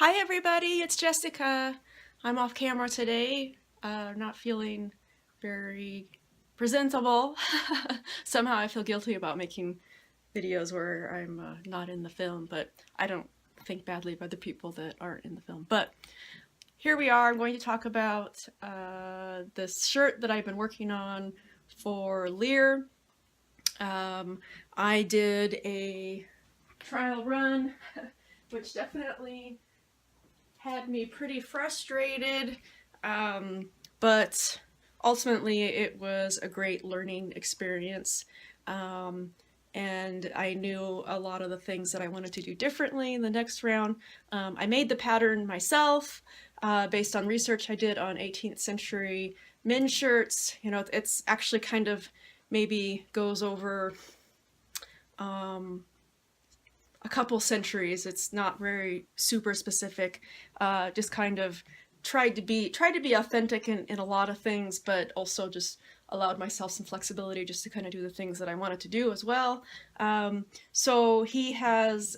Hi everybody, it's Jessica. I'm off camera today, not feeling very presentable. Somehow I feel guilty about making videos where I'm not in the film, but I don't think badly of other people that aren't in the film. But here we are, I'm going to talk about this shirt that I've been working on for Lear. I did a trial run, which definitely had me pretty frustrated, but ultimately it was a great learning experience. And I knew a lot of the things that I wanted to do differently in the next round. I made the pattern myself based on research I did on 18th century men's shirts. You know, it's actually kind of maybe goes over a couple centuries. It's not very super specific. Just kind of tried to be authentic in a lot of things, but also just allowed myself some flexibility just to kind of do the things that I wanted to do as well. So he has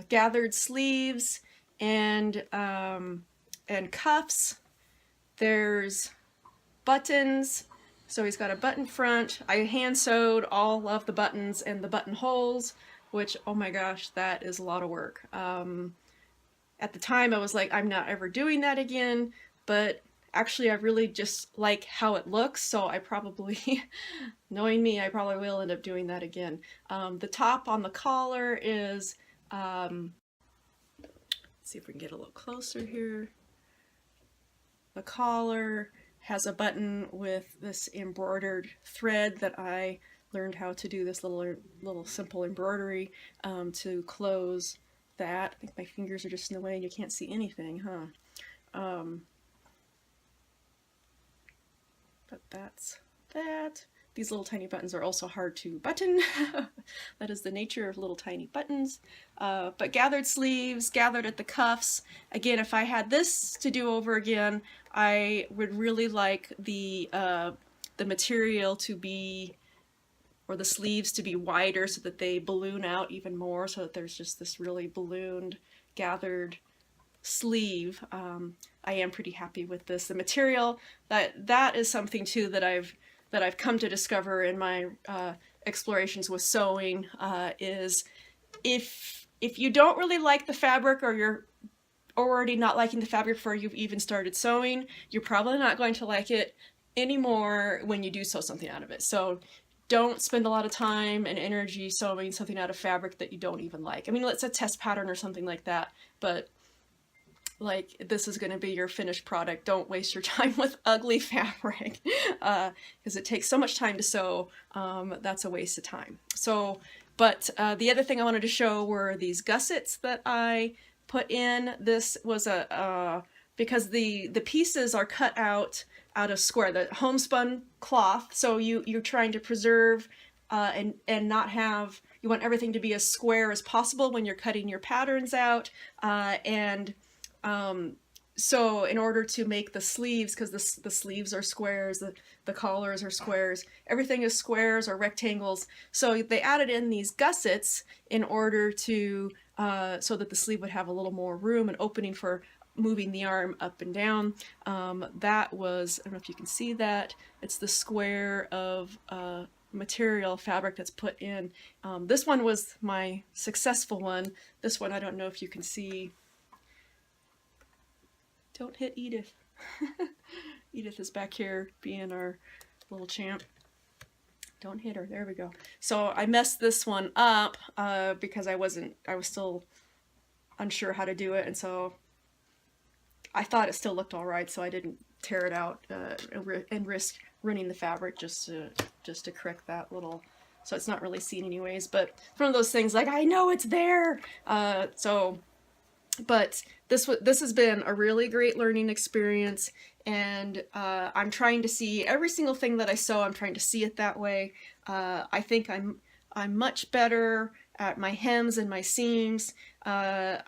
gathered sleeves and cuffs. There's buttons. So he's got a button front. I hand sewed all of the buttons and the buttonholes, which, oh my gosh, that is a lot of work. At the time I was like, I'm not ever doing that again, but actually I really just like how it looks, so I probably, knowing me, I probably will end up doing that again. The top on the collar is, let's see if we can get a little closer here. The collar has a button with this embroidered thread that I learned how to do this little simple embroidery to close that. I think my fingers are just in the way and you can't see anything, huh? But that's that. These little tiny buttons are also hard to button. That is the nature of little tiny buttons. But gathered sleeves, gathered at the cuffs. Again, if I had this to do over again, I would really like the material to be, or the sleeves to be wider so that they balloon out even more, so that there's just this really ballooned, gathered sleeve. I am pretty happy with this. The material, that is something too that I've come to discover in my explorations with sewing, is if you don't really like the fabric, or you're already not liking the fabric before you've even started sewing, you're probably not going to like it anymore when you do sew something out of it. So don't spend a lot of time and energy sewing something out of fabric that you don't even like. I mean, let's a test pattern or something like that, but like, this is going to be your finished product. Don't waste your time with ugly fabric, because it takes so much time to sew. That's a waste of time. So, but the other thing I wanted to show were these gussets that I put in. This was because the pieces are cut out of square, the homespun cloth. So you're trying to preserve and not have, you want everything to be as square as possible when you're cutting your patterns out, so in order to make the sleeves, because the sleeves are squares, the collars are squares, everything is squares or rectangles, so they added in these gussets in order to, so that the sleeve would have a little more room and opening for moving the arm up and down. That was, I don't know if you can see that, it's the square of material fabric that's put in. This one was my successful one. This one, I don't know if you can see. Don't hit Edith. Edith is back here being our little champ. Don't hit her. There we go. So I messed this one up because I was still unsure how to do it, and so I thought it still looked all right, so I didn't tear it out and risk ruining the fabric just to correct that little, so it's not really seen anyways. But it's one of those things, like, I know it's there. But this has been a really great learning experience, and I'm trying to see every single thing that I sew, I'm trying to see it that way. I think I'm much better at my hems and my seams. I'm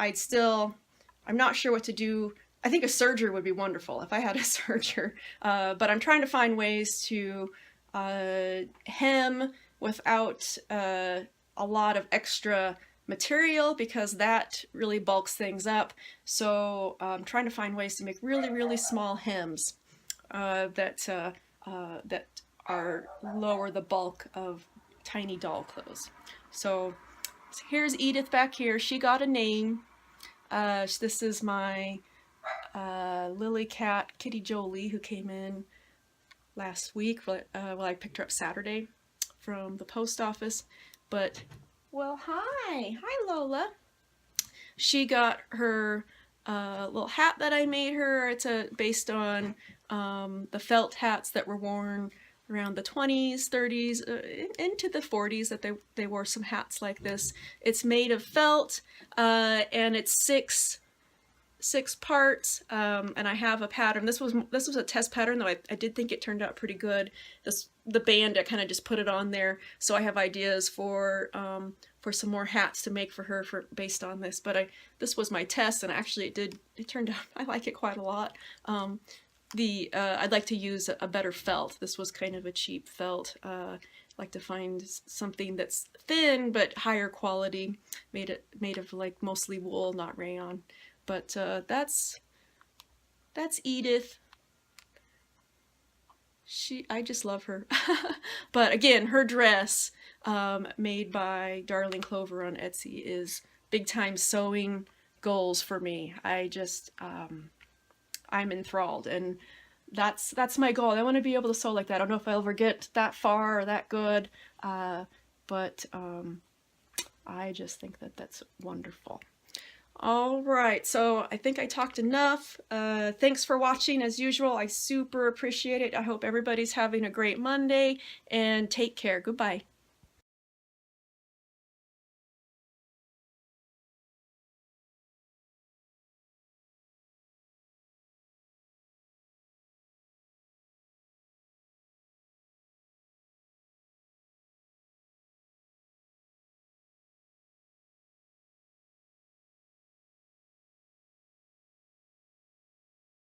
not sure what to do. I think a serger would be wonderful if I had a serger, but I'm trying to find ways to hem without a lot of extra material because that really bulks things up. So I'm trying to find ways to make really, really small hems that are lower the bulk of tiny doll clothes. So here's Edith back here. She got a name. This is my Lily cat, Kitty Jolie, who came in last week. Well, I picked her up Saturday from the post office. But, well, hi. Hi, Lola. She got her little hat that I made her. It's based on the felt hats that were worn around the 20s, 30s, into the 40s, that they wore some hats like this. It's made of felt, and it's six parts, and I have a pattern. This was a test pattern, though I did think it turned out pretty good. The band, I kind of just put it on there, so I have ideas for some more hats to make for her based on this. But this was my test, and actually it turned out I like it quite a lot. I'd like to use a better felt. This was kind of a cheap felt. I'd like to find something that's thin but higher quality, made of like mostly wool, not rayon. But that's Edith. I just love her. But again, her dress, made by Darling Clover on Etsy, is big time sewing goals for me. I'm enthralled, and that's my goal. I want to be able to sew like that. I don't know if I'll ever get that far or that good, but I just think that's wonderful. All right, so I think I talked enough. Thanks for watching as usual. I super appreciate it. I hope everybody's having a great Monday, and take care. Goodbye.